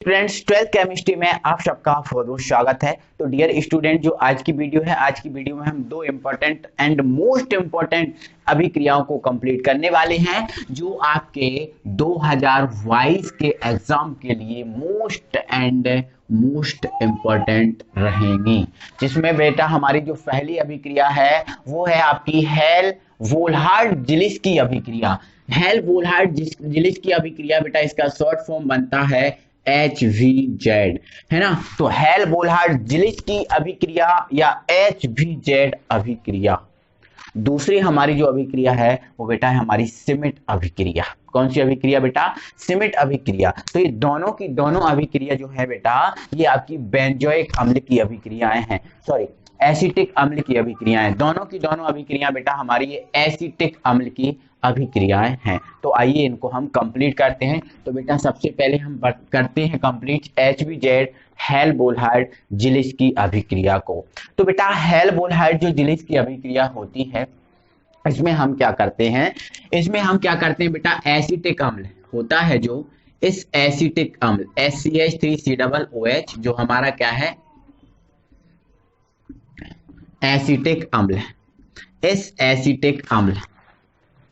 Friends, twelfth chemistry में आप सबका बहुत बहुत स्वागत है। तो डियर स्टूडेंट, जो आज की वीडियो है, आज की वीडियो में हम दो इम्पोर्टेंट एंड मोस्ट इम्पोर्टेंट अभिक्रियाओं को कंप्लीट करने वाले हैं जो आपके 2022 के एग्जाम के लिए मोस्ट इम्पोर्टेंट रहेंगी। जिसमें बेटा हमारी जो पहली अभिक्रिया है वो है आपकी हेल वोल्हार्ड जिलिस की अभिक्रिया। हेल वोल्हार्ड जिलिस की अभिक्रिया बेटा, इसका शॉर्ट फॉर्म बनता है HVZ, है ना। तो हेल वोल्हार्ड जिलिस की अभिक्रिया या HVZ अभिक्रिया। दूसरी हमारी जो अभिक्रिया है वो बेटा है हमारी सिमिट अभिक्रिया। कौन सी अभिक्रिया बेटा? सिमिट अभिक्रिया। तो ये दोनों की दोनों अभिक्रिया जो है बेटा, ये आपकी बेंजोइक अम्ल की अभिक्रियाएं हैं, सॉरी एसिटिक अम्ल की अभिक्रियाएं। दोनों की दोनों अभिक्रियाएं बेटा हमारी ये एसिटिक अम्ल की अभिक्रियाएं हैं। तो आइए इनको हम कंप्लीट करते हैं। तो बेटा सबसे पहले हम करते हैं कंप्लीट HVZ हेल वोल्हार्ड जिलिस की अभिक्रिया को। तो बेटा हेल वोल्हार्ड जो जिलिस की अभिक्रिया होती है, इसमें हम क्या करते हैं? बेटा एसिटिक अम्ल होता है जो, इस एसिटिक अम्ल HCH3COOH जो हमारा क्या है? एसिटिक अम्ल। इस एसिटिक अम्ल,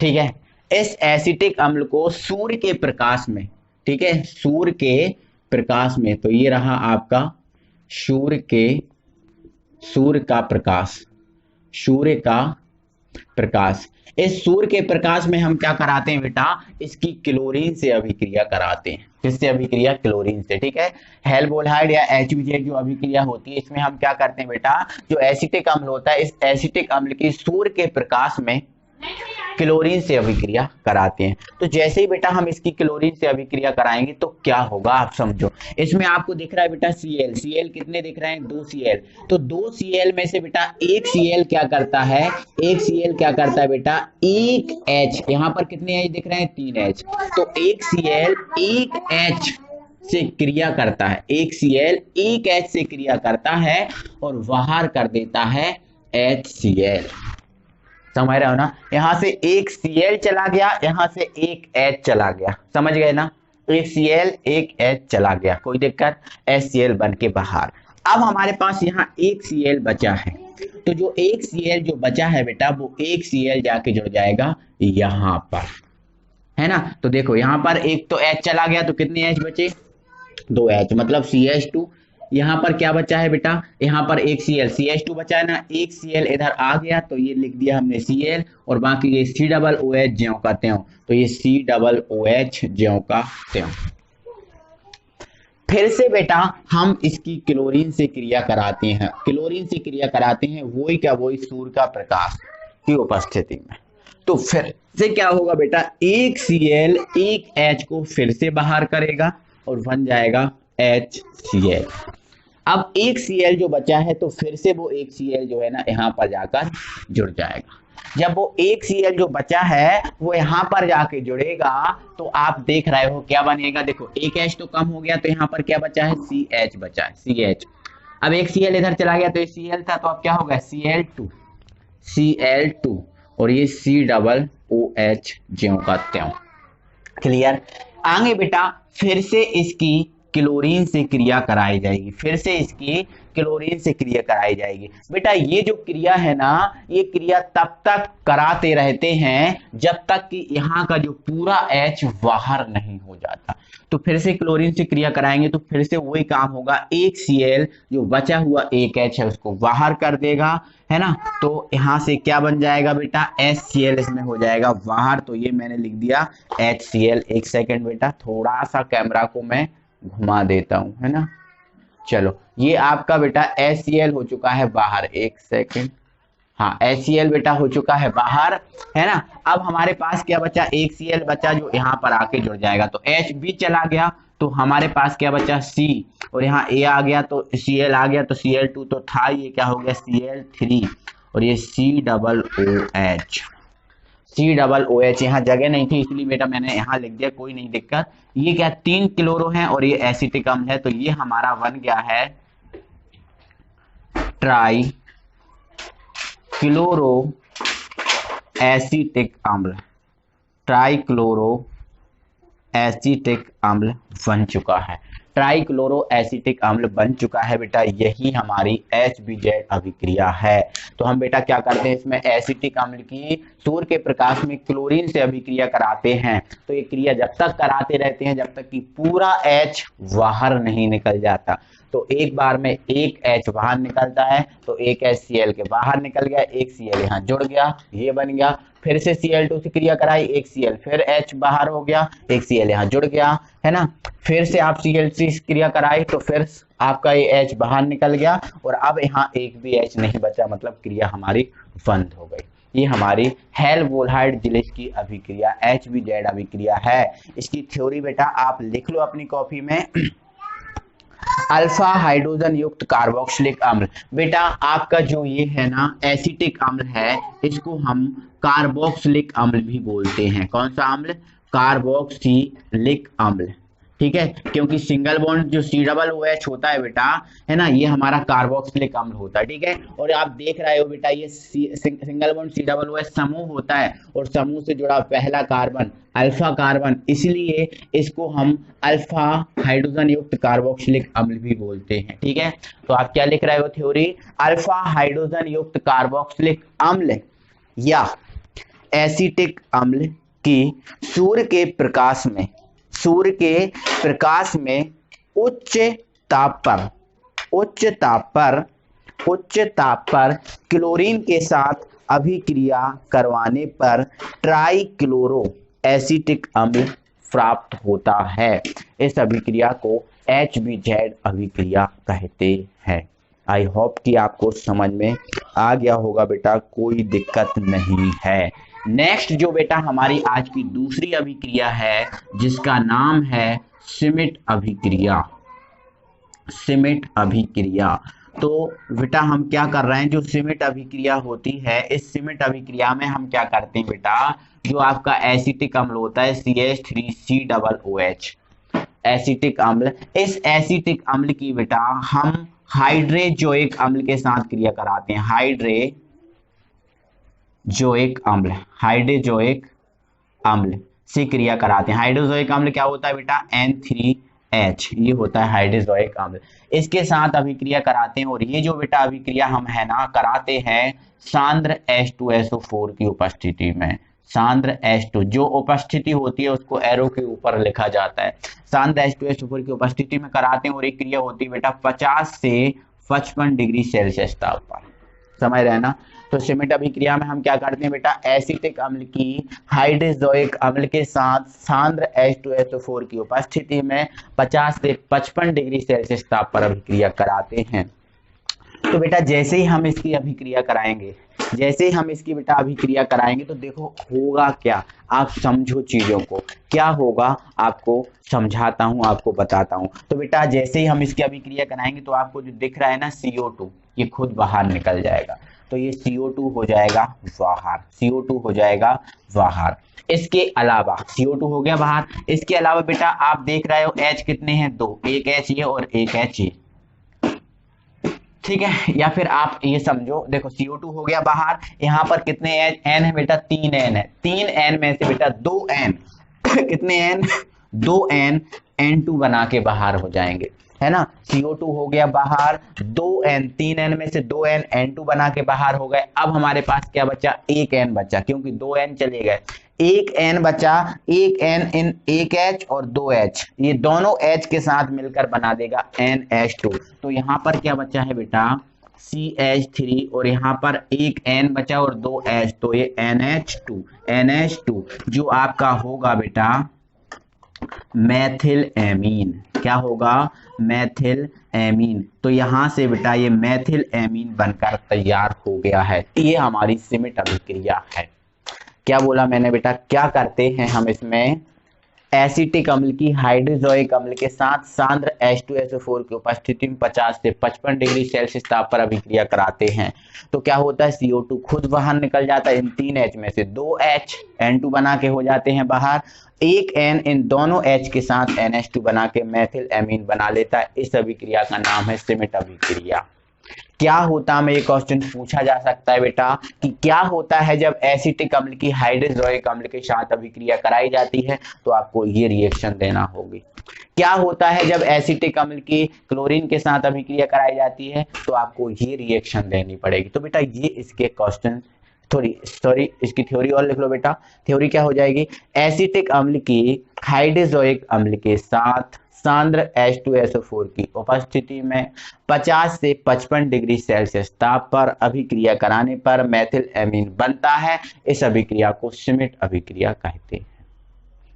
ठीक है, इस एसिटिक अम्ल को सूर्य के प्रकाश में, ठीक है, सूर्य के प्रकाश में, तो ये रहा आपका सूर्य का प्रकाश। इस सूर्य के प्रकाश में हम क्या कराते हैं बेटा? इसकी क्लोरीन से अभिक्रिया कराते हैं। किससे अभिक्रिया? क्लोरीन से, ठीक है। हेल वोल्हार्ड या HVZ जो अभिक्रिया होती है, इसमें हम क्या करते हैं बेटा? जो एसिटिक अम्ल होता है, इस एसिटिक अम्ल की सूर्य के प्रकाश में क्लोरीन से अभिक्रिया कराते हैं। तो जैसे ही बेटा हम इसकी क्लोरीन से अभिक्रिया कराएंगे तो क्या होगा आप समझो। इसमें आपको दिख रहा है बेटा Cl कितने दिख रहे हैं? 2 Cl। तो 2 Cl में से बेटा एक Cl क्या करता है बेटा? एक H। यहाँ पर कितने H दिख रहे हैं? 3 H। तो एक Cl एक H से क्रिया करता है, एक Cl एक H से क्रिया करता है और बाहर कर देता है HCl। समझ रहे हो ना? यहां से एक Cl चला गया, यहां से एक H चला गया, समझ गए ना? एक Cl एक H चला गया, कोई दिक्कत? HCl बन के बाहर। अब हमारे पास यहाँ एक Cl बचा है, तो जो एक Cl जो बचा है बेटा, वो एक Cl जाके जुड़ जाएगा यहां पर, है ना। तो देखो यहाँ पर एक तो H चला गया, तो कितने H बचे? 2 H, मतलब CH2। यहाँ पर क्या बचा है बेटा? यहाँ पर एक CH2 बचा है ना, एक Cl इधर आ गया, तो ये लिख दिया हमने Cl, और बाकी ये COOH ज्यों का त्यों, तो ये COOH ज्यों का त्यों। फिर से बेटा हम इसकी क्लोरीन से क्रिया कराते हैं। वही क्या? वही सूर्य का प्रकाश की उपस्थिति में। तो फिर से क्या होगा बेटा? एक Cl एक H को फिर से बाहर करेगा और बन जाएगा HCl। अब एक Cl जो बचा है, तो फिर से वो एक Cl जो है ना यहाँ पर जाकर जुड़ जाएगा। जब वो एक Cl जो बचा है वो यहाँ पर जाके जुड़ेगा, तो आप देख रहे हो क्या बनेगा? देखो एक H तो कम हो गया, तो यहाँ पर क्या बचा है? CH बचा है, CH। अब एक Cl इधर चला गया, तो ये Cl था, तो अब क्या होगा? Cl2 और ये COOH ज्यों का त्यों। क्लियर? आगे बेटा फिर से इसकी क्लोरीन से क्रिया कराई जाएगी, बेटा ये जो क्रिया है ना, ये क्रिया तब तक कराते रहते हैं जब तक कि यहाँ का जो पूरा H बाहर नहीं हो जाता। तो फिर से क्लोरीन से क्रिया कराएंगे, तो फिर से वही काम होगा, एक Cl जो बचा हुआ एक H है उसको बाहर कर देगा, है ना। तो यहाँ से क्या बन जाएगा बेटा? HCl इसमें हो जाएगा बाहर। तो ये मैंने लिख दिया HCl। एक सेकंड बेटा, थोड़ा सा कैमरा को मैं घुमा देता हूं, है ना। चलो ये आपका बेटा HCl हो चुका है बाहर, एक सेकंड। हाँ, HCl बेटा हो चुका है बाहर, है ना। अब हमारे पास क्या बचा? एक Cl बचा जो यहाँ पर आके जुड़ जाएगा, तो H भी चला गया, तो हमारे पास क्या बचा? C, और यहाँ A आ गया, तो Cl आ गया, तो Cl2 तो था, ये क्या हो गया? Cl3, और ये COOH। यहाँ जगह नहीं थी इसलिए बेटा मैंने यहाँ लिख दिया, कोई नहीं दिक्कत। ये क्या? 3 क्लोरो है और ये एसिटिक अम्ल है, तो ये हमारा बन गया है ट्राई क्लोरो एसिटिक अम्ल। ट्राइक्लोरो एसिटिक अम्ल बन चुका है। ट्राइक्लोरो एसिटिक अम्ल बन चुका है बेटा। यही हमारी HBZ अभिक्रिया है। तो हम बेटा क्या करते हैं, इसमें एसिटिक अम्ल की सूर्य के प्रकाश में क्लोरीन से अभिक्रिया कराते हैं। तो ये क्रिया जब तक कराते रहते हैं जब तक कि पूरा H बाहर नहीं निकल जाता। तो एक बार में एक H बाहर निकलता है, तो एक HCl के बाहर निकल गया, एक Cl यहाँ जुड़ गया, ये बन गया। फिर से Cl2 से क्रिया कराई, एक Cl, फिर H बाहर हो गया, एक Cl यहाँ जुड़ गया, है ना। फिर से आप Cl3 से क्रिया कराई तो फिर आपका ये H बाहर निकल गया और अब यहाँ एक भी H नहीं बचा, मतलब क्रिया हमारी बंद हो गई। ये हमारी हेल्महोल्ट्ज़ की अभिक्रिया HBZ अभिक्रिया है। इसकी थ्योरी बेटा आप लिख लो अपनी कॉपी में। अल्फा हाइड्रोजन युक्त कार्बोक्सिलिक अम्ल, बेटा आपका जो ये है ना एसिटिक अम्ल है, इसको हम कार्बोक्सिलिक अम्ल भी बोलते हैं। कौन सा अम्ल? कार्बोक्सिलिक अम्ल, ठीक है, क्योंकि सिंगल बॉन्ड जो COOH होता है बेटा, है ना, ये हमारा कार्बोक्सिलिक अम्ल होता है, ठीक है। और आप देख रहे हो बेटा ये सिंगल बॉन्ड COOH समूह होता है और समूह से जुड़ा पहला कार्बन अल्फा कार्बन, इसलिए इसको हम अल्फा हाइड्रोजन युक्त कार्बोक्सिलिक अम्ल भी बोलते हैं, ठीक है। तो आप क्या लिख रहे हो थ्योरी? अल्फा हाइड्रोजन युक्त कार्बोक्सिलिक अम्ल या एसिटिक अम्ल की सूर्य के प्रकाश में उच्च ताप पर क्लोरीन के साथ अभिक्रिया करवाने पर ट्राइक्लोरो एसिटिक अम्ल प्राप्त होता है। इस अभिक्रिया को HBZ अभिक्रिया कहते हैं। आई होप कि आपको समझ में आ गया होगा बेटा, कोई दिक्कत नहीं है। नेक्स्ट जो बेटा हमारी आज की दूसरी अभिक्रिया है जिसका नाम है श्मिट अभिक्रिया। तो बेटा हम क्या कर रहे हैं, जो श्मिट अभिक्रिया होती है, इस श्मिट अभिक्रिया में हम क्या करते हैं बेटा, जो आपका एसिटिक अम्ल होता है CH3COOH एसिटिक अम्ल, इस एसिटिक अम्ल की बेटा हम हाइड्रोजोइक अम्ल के साथ क्रिया कराते हैं। हाइड्रोजोइक अम्ल से क्रिया कराते हैं। हाइड्रोजोइक अम्ल क्या होता है बेटा? N3H, ये होता है हाइड्रोजोइक अम्ल। इसके साथ अभिक्रिया कराते हैं और ये जो बेटा अभिक्रिया हम है ना कराते हैं सांद्र H2SO4 की उपस्थिति में। सांद्र H2 जो उपस्थिति होती है उसको एरो के ऊपर लिखा जाता है। सांद्र H2SO4 की उपस्थिति में कराते हैं और एक क्रिया होती है बेटा 50 से 55 डिग्री सेल्सियस ताप पर, समझ रहे हैं ना। तो श्मिट अभिक्रिया में हम क्या करते हैं बेटा, एसिटिक अम्ल की हाइड्रोजोइक अम्ल के साथ सांद्र H2SO4 की उपस्थिति में 50 से 55 डिग्री सेल्सियस ताप पर अभिक्रिया कराते हैं। तो बेटा जैसे ही हम इसकी अभिक्रिया कराएंगे, तो देखो होगा क्या, आप समझो चीजों को, क्या होगा आपको समझाता हूं, आपको बताता हूं। तो बेटा जैसे ही हम इसकी अभिक्रिया कराएंगे तो आपको जो दिख रहा है ना CO2, ये खुद बाहर निकल जाएगा। तो ये CO2 हो जाएगा बाहर। इसके अलावा CO2 हो गया बाहर, इसके अलावा बेटा आप देख रहे हो H कितने हैं? 2, एक H ये और एक H ये, ठीक है। या फिर आप ये समझो, देखो CO2 हो गया बाहर, यहाँ पर कितने N है बेटा? 3 N है। 3 N में से बेटा 2 N कितने N? 2 N N2 बना के बाहर हो जाएंगे, है ना। CO2 हो गया बाहर, 2 N, 3 N में से 2 N N2 बना के बाहर हो गए। अब हमारे पास क्या बचा? 1 N बचा, क्योंकि 2 N चले गए, 1 N बचा। 1 N इन 1 H और 2 H, ये दोनों H के साथ मिलकर बना देगा NH2। तो यहाँ पर क्या बचा है बेटा? CH3 और यहाँ पर 1 N बचा और 2 H, तो ये NH2 जो आपका होगा बेटा मैथिल एमीन। क्या होगा? मैथिल एमीन। तो यहां से बेटा ये मैथिल एमीन बनकर तैयार हो गया है। ये हमारी श्मिट अभिक्रिया है। क्या बोला मैंने बेटा? क्या करते हैं हम इसमें? एसिटिक अम्ल की हाइड्रोजोइक अम्ल के साथ सांद्र H2SO4 की उपस्थिति में 50 से 55 डिग्री सेल्सियस ताप पर अभिक्रिया कराते हैं। तो क्या होता है? CO2 खुद बाहर निकल जाता है, इन 3 H में से 2 H N2 बना के हो जाते हैं बाहर, 1 N इन दोनों H के साथ NH2 बना के मैथिल एमीन बना लेता है। इस अभिक्रिया का नाम है श्मिट अभिक्रिया। क्या होता है, हमें ये क्वेश्चन पूछा जा सकता है बेटा कि क्या होता है जब एसिटिक अम्ल की हाइड्रोक्लोरिक अम्ल के साथ अभिक्रिया कराई जाती है, तो आपको ये रिएक्शन देना होगी। क्या होता है जब एसिटिक अम्ल की क्लोरीन के साथ अभिक्रिया कराई जाती है, तो आपको ये रिएक्शन देनी पड़ेगी। तो बेटा ये इसके क्वेश्चन सॉरी इसकी थ्योरी और लिख लो बेटा। थ्योरी क्या हो जाएगी, एसिटिक अम्ल की हाइड्रोक्लोरिक अम्ल के साथ सांद्र H2SO4 की उपस्थिति में 50 से 55 डिग्री सेल्सियस ताप पर अभिक्रिया कराने पर मेथिल एमीन बनता है। इस अभिक्रिया को श्मिट अभिक्रिया कहते हैं।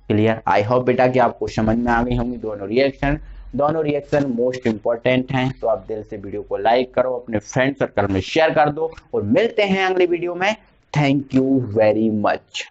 क्लियर? आई होप बेटा कि आपको समझ में आ गई होंगी दोनों रिएक्शन मोस्ट इंपॉर्टेंट हैं। तो आप दिल से वीडियो को लाइक करो, अपने फ्रेंड सर्कल में शेयर कर दो और मिलते हैं अगली वीडियो में। Thank you very much.